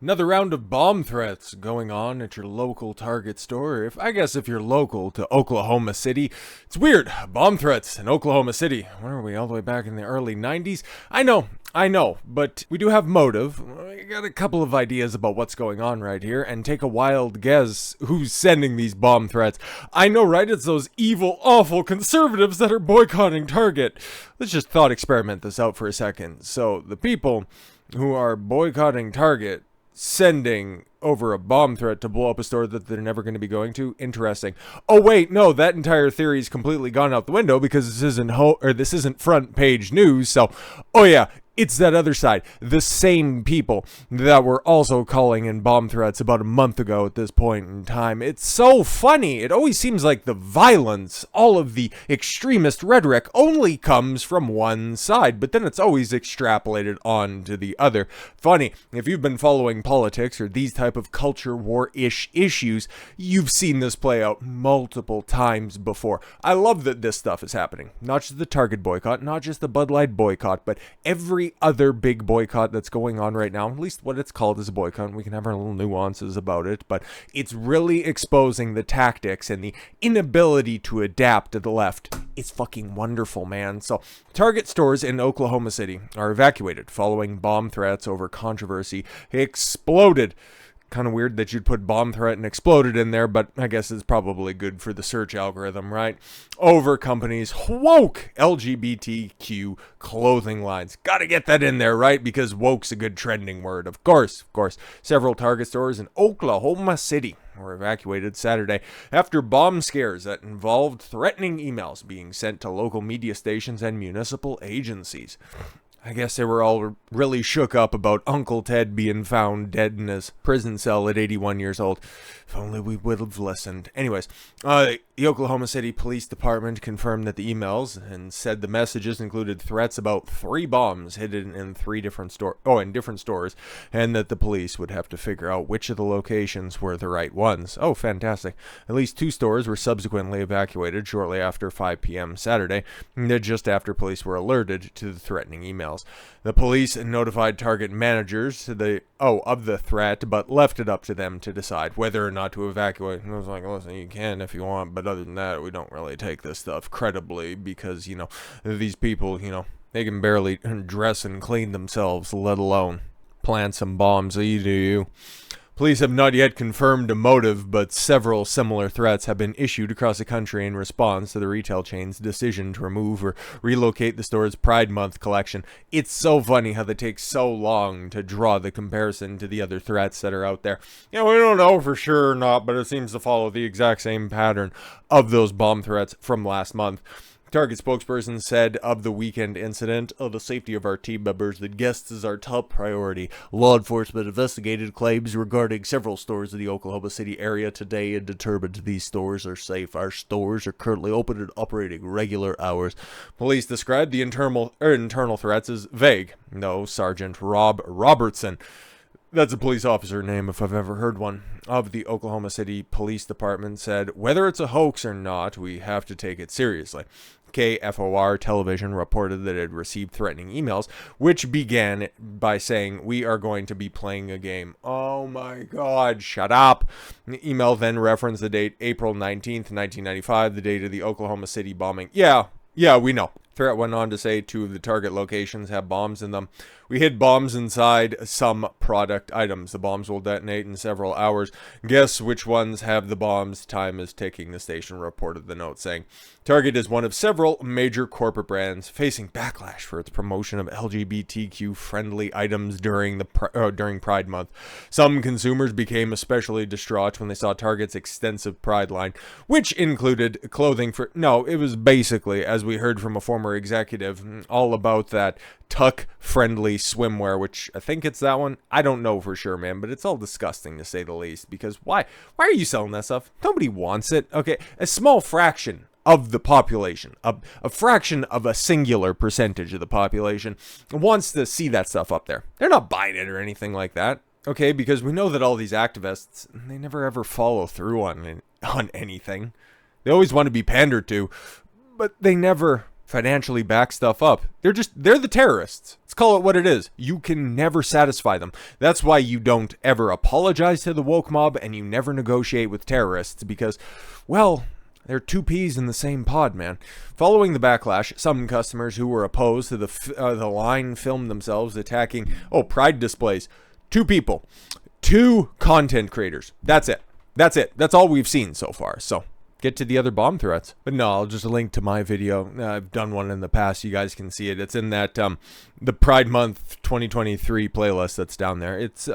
Another round of bomb threats going on at your local Target store. If you're local to Oklahoma City, it's weird. Bomb threats in Oklahoma City. Where are we? All the way back in the early 90s? I know, but we do have motive. I got a couple of ideas about what's going on right here, and take a wild guess who's sending these bomb threats. I know, right? It's those evil, awful conservatives that are boycotting Target. Let's just thought experiment this out for a second. So the people who are boycotting Target sending over a bomb threat to blow up a store that they're never going to be going to. Interesting. Oh wait, no, that entire theory's completely gone out the window because this isn't front page news. So, oh yeah, it's that other side. The same people that were also calling in bomb threats about a month ago at this point in time. It's so funny. It always seems like the violence, all of the extremist rhetoric only comes from one side, but then it's always extrapolated on to the other. Funny, if you've been following politics or these type of culture war-ish issues, you've seen this play out multiple times before. I love that this stuff is happening. Not just the Target boycott, not just the Bud Light boycott, but every other big boycott that's going on right now. At least what it's called is a boycott. We can have our little nuances about it, but it's really exposing the tactics and the inability to adapt to the left. It's fucking wonderful, man. So Target stores in Oklahoma City are evacuated following bomb threats over controversy exploded. Kind of weird that you'd put bomb threat and exploded in there, but I guess it's probably good for the search algorithm, right? Over companies' woke LGBTQ clothing lines. Gotta get that in there, right? Because woke's a good trending word. Of course. Several Target stores in Oklahoma City were evacuated Saturday after bomb scares that involved threatening emails being sent to local media stations and municipal agencies. I guess they were all really shook up about Uncle Ted being found dead in his prison cell at 81 years old. If only we would have listened. Anyways, the Oklahoma City Police Department confirmed that the emails and said the messages included threats about 3 bombs hidden in different stores, and that the police would have to figure out which of the locations were the right ones. Oh, fantastic. At least 2 stores were subsequently evacuated shortly after 5 p.m. Saturday, just after police were alerted to the threatening emails. The police notified Target managers of the threat, but left it up to them to decide whether or not to evacuate. And I was like, listen, you can if you want, but other than that, we don't really take this stuff credibly because, these people, they can barely dress and clean themselves, let alone plant some bombs. So you do you. Police have not yet confirmed a motive, but several similar threats have been issued across the country in response to the retail chain's decision to remove or relocate the store's Pride Month collection. It's so funny how they take so long to draw the comparison to the other threats that are out there. We don't know for sure or not, but it seems to follow the exact same pattern of those bomb threats from last month. Target spokesperson said of the weekend incident, the safety of our team members, the guests is our top priority. Law enforcement investigated claims regarding several stores in the Oklahoma City area today and determined these stores are safe. Our stores are currently open and operating regular hours. Police described the internal threats as vague. No, Sergeant Rob Robertson, that's a police officer name if I've ever heard one, of the Oklahoma City Police Department said, whether it's a hoax or not, we have to take it seriously. KFOR television reported that it had received threatening emails, which began by saying, we are going to be playing a game. Oh my God, shut up. The email then referenced the date April 19th, 1995, the date of the Oklahoma City bombing. Yeah, we know. Threat went on to say 2 of the Target locations have bombs in them. We hid bombs inside some product items. The bombs will detonate in several hours. Guess which ones have the bombs? Time is ticking, the station reported the note saying. Target is one of several major corporate brands facing backlash for its promotion of LGBTQ friendly items during Pride Month. Some consumers became especially distraught when they saw Target's extensive Pride line, which included clothing for... No, it was basically, as we heard from a former executive, all about that tuck-friendly swimwear, which I think it's that one. I don't know for sure, man, but it's all disgusting to say the least, because why are you selling that stuff? Nobody wants it. Okay, a small fraction of the population, a fraction of a singular percentage of the population wants to see that stuff up there. They're not buying it or anything like that. Okay, because we know that all these activists, they never ever follow through on anything. They always want to be pandered to, but they never financially back stuff up. They're the terrorists. Let's call it what it is. You can never satisfy them. That's why you don't ever apologize to the woke mob and you never negotiate with terrorists because, well, they're two peas in the same pod, man. Following the backlash, some customers who were opposed to the line filmed themselves attacking, pride displays. Two people. Two content creators. That's it. That's all we've seen so far. So get to the other bomb threats. But no, I'll just link to my video. I've done one in the past. You guys can see it. It's in that the Pride Month 2023 playlist that's down there. It's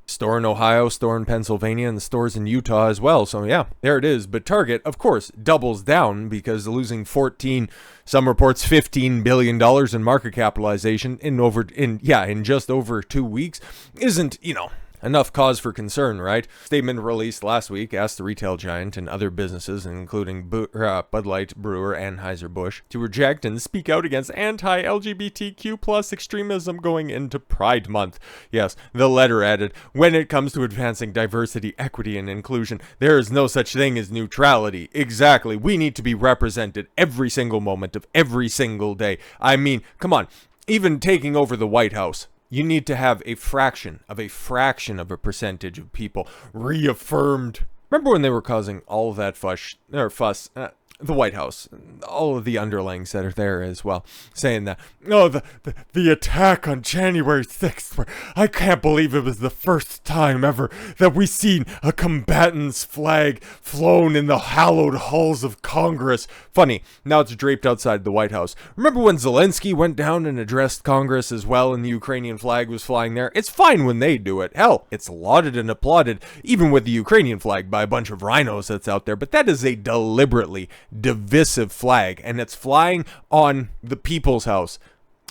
store in Ohio, store in Pennsylvania, and the stores in Utah as well. So yeah, there it is. But Target, of course, doubles down because losing some reports $15 billion in market capitalization in just over 2 weeks isn't, enough cause for concern, right? Statement released last week asked the retail giant and other businesses, including Bud Light, Brewer, Anheuser-Busch, to reject and speak out against anti-LGBTQ plus extremism going into Pride Month. Yes, the letter added, when it comes to advancing diversity, equity, and inclusion, there is no such thing as neutrality. Exactly. We need to be represented every single moment of every single day. I mean, come on. Even taking over the White House, you need to have a fraction of a percentage of people reaffirmed. Remember when they were causing all of that fuss, the White House, all of the underlings that are there as well, saying that, the attack on January 6th, where I can't believe it was the first time ever that we seen a combatant's flag flown in the hallowed halls of Congress. Funny, now it's draped outside the White House. Remember when Zelensky went down and addressed Congress as well and the Ukrainian flag was flying there? It's fine when they do it. Hell, it's lauded and applauded, even with the Ukrainian flag, by a bunch of rhinos that's out there, but that is a deliberately divisive flag, and it's flying on the People's House.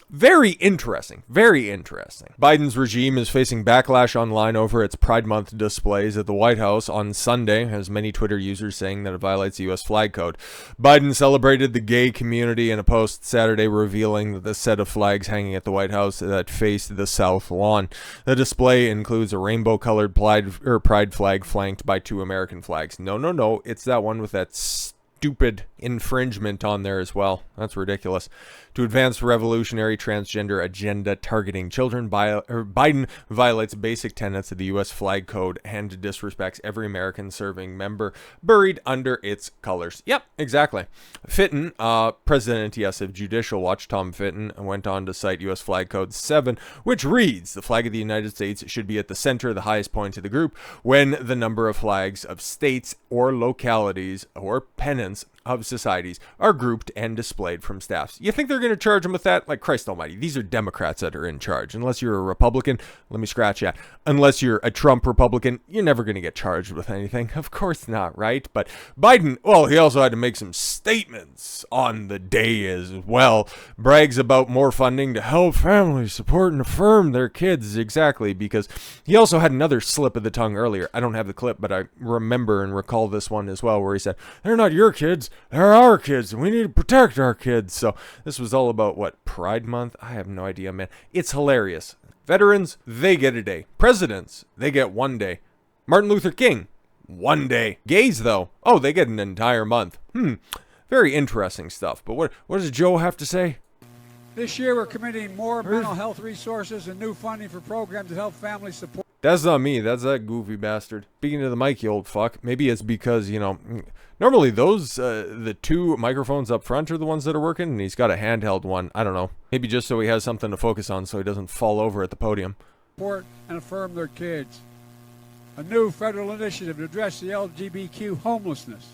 Very interesting. Very interesting. Biden's regime is facing backlash online over its Pride Month displays at the White House on Sunday, has many Twitter users saying that it violates the U.S. flag code. Biden celebrated the gay community in a post Saturday revealing that the set of flags hanging at the White House that faced the South Lawn. The display includes a rainbow-colored pride flag flanked by two American flags. No, it's that one with that stupid infringement on there as well. That's ridiculous. To advance revolutionary transgender agenda targeting children, Biden violates basic tenets of the U.S. flag code and disrespects every American serving member buried under its colors. Yep, exactly. Fitton, president, of Judicial Watch, Tom Fitton, went on to cite U.S. flag code 7, which reads, the flag of the United States should be at the center, the highest point of the group, when the number of flags of states or localities or pennants of societies are grouped and displayed from staffs. You think they're going to charge them with that? Like, Christ almighty, these are Democrats that are in charge. Unless you're a Republican, let me scratch that. Unless you're a Trump Republican, you're never going to get charged with anything. Of course not, right? But Biden, well, he also had to make some statements on the day as well. Brags about more funding to help families support and affirm their kids. Exactly, because he also had another slip of the tongue earlier. I don't have the clip, but I remember and recall this one as well, where he said, they're not your kids, they're our kids, and we need to protect our kids. So this was all about, what, Pride Month? I have no idea, man. It's hilarious. Veterans, they get a day. Presidents, they get 1 day. Martin Luther King, 1 day. Gays, though, they get an entire month. Very interesting stuff. But what does Joe have to say? This year we're committing more mental health resources and new funding for programs that help families support. That's not me. That's that goofy bastard. Speaking to the mic, you old fuck. Maybe it's because, normally those, the two microphones up front are the ones that are working, and he's got a handheld one. I don't know. Maybe just so he has something to focus on so he doesn't fall over at the podium. Support and affirm their kids. A new federal initiative to address the LGBTQ homelessness.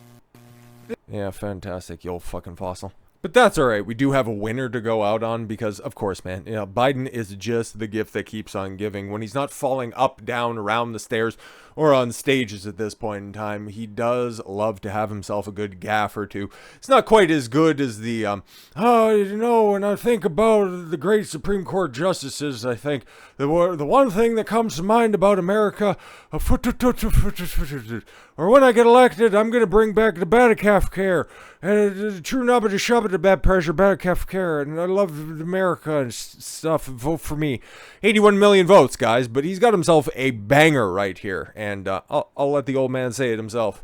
Yeah, fantastic, you old fucking fossil. But that's all right. We do have a winner to go out on because, of course, man, Biden is just the gift that keeps on giving. When he's not falling up, down, around the stairs, or on stages at this point in time, he does love to have himself a good gaffe or two. It's not quite as good as the, when I think about the great Supreme Court justices, I think the one thing that comes to mind about America, or when I get elected, I'm going to bring back the Batacalf care, and true number to shove it to bad pressure, Batacalf care, and I love America and stuff, vote for me. 81 million votes, guys, but he's got himself a banger right here, and I'll let the old man say it himself.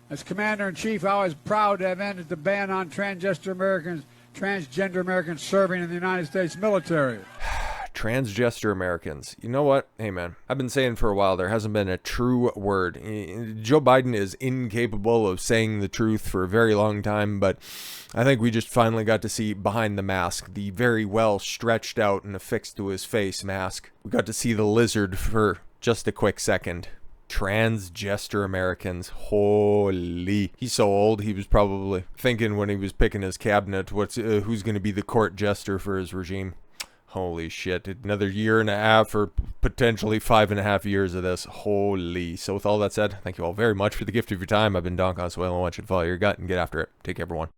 As Commander-in-Chief, I was proud to have ended the ban on Trans Jester Americans transgender Americans serving in the United States military. Trans Jester Americans. You know what? Hey, man, I've been saying for a while there hasn't been a true word. Joe Biden is incapable of saying the truth for a very long time, but I think we just finally got to see behind the mask, the very well stretched out and affixed to his face mask. We got to see the lizard for just a quick second. Trans Jester Americans. Holy. He's so old, he was probably thinking when he was picking his cabinet, who's going to be the court jester for his regime. Holy shit. Another year and a half or potentially 5.5 years of this. Holy. So with all that said, thank you all very much for the gift of your time. I've been Don Consuelo. I want you to follow your gut and get after it. Take care, everyone.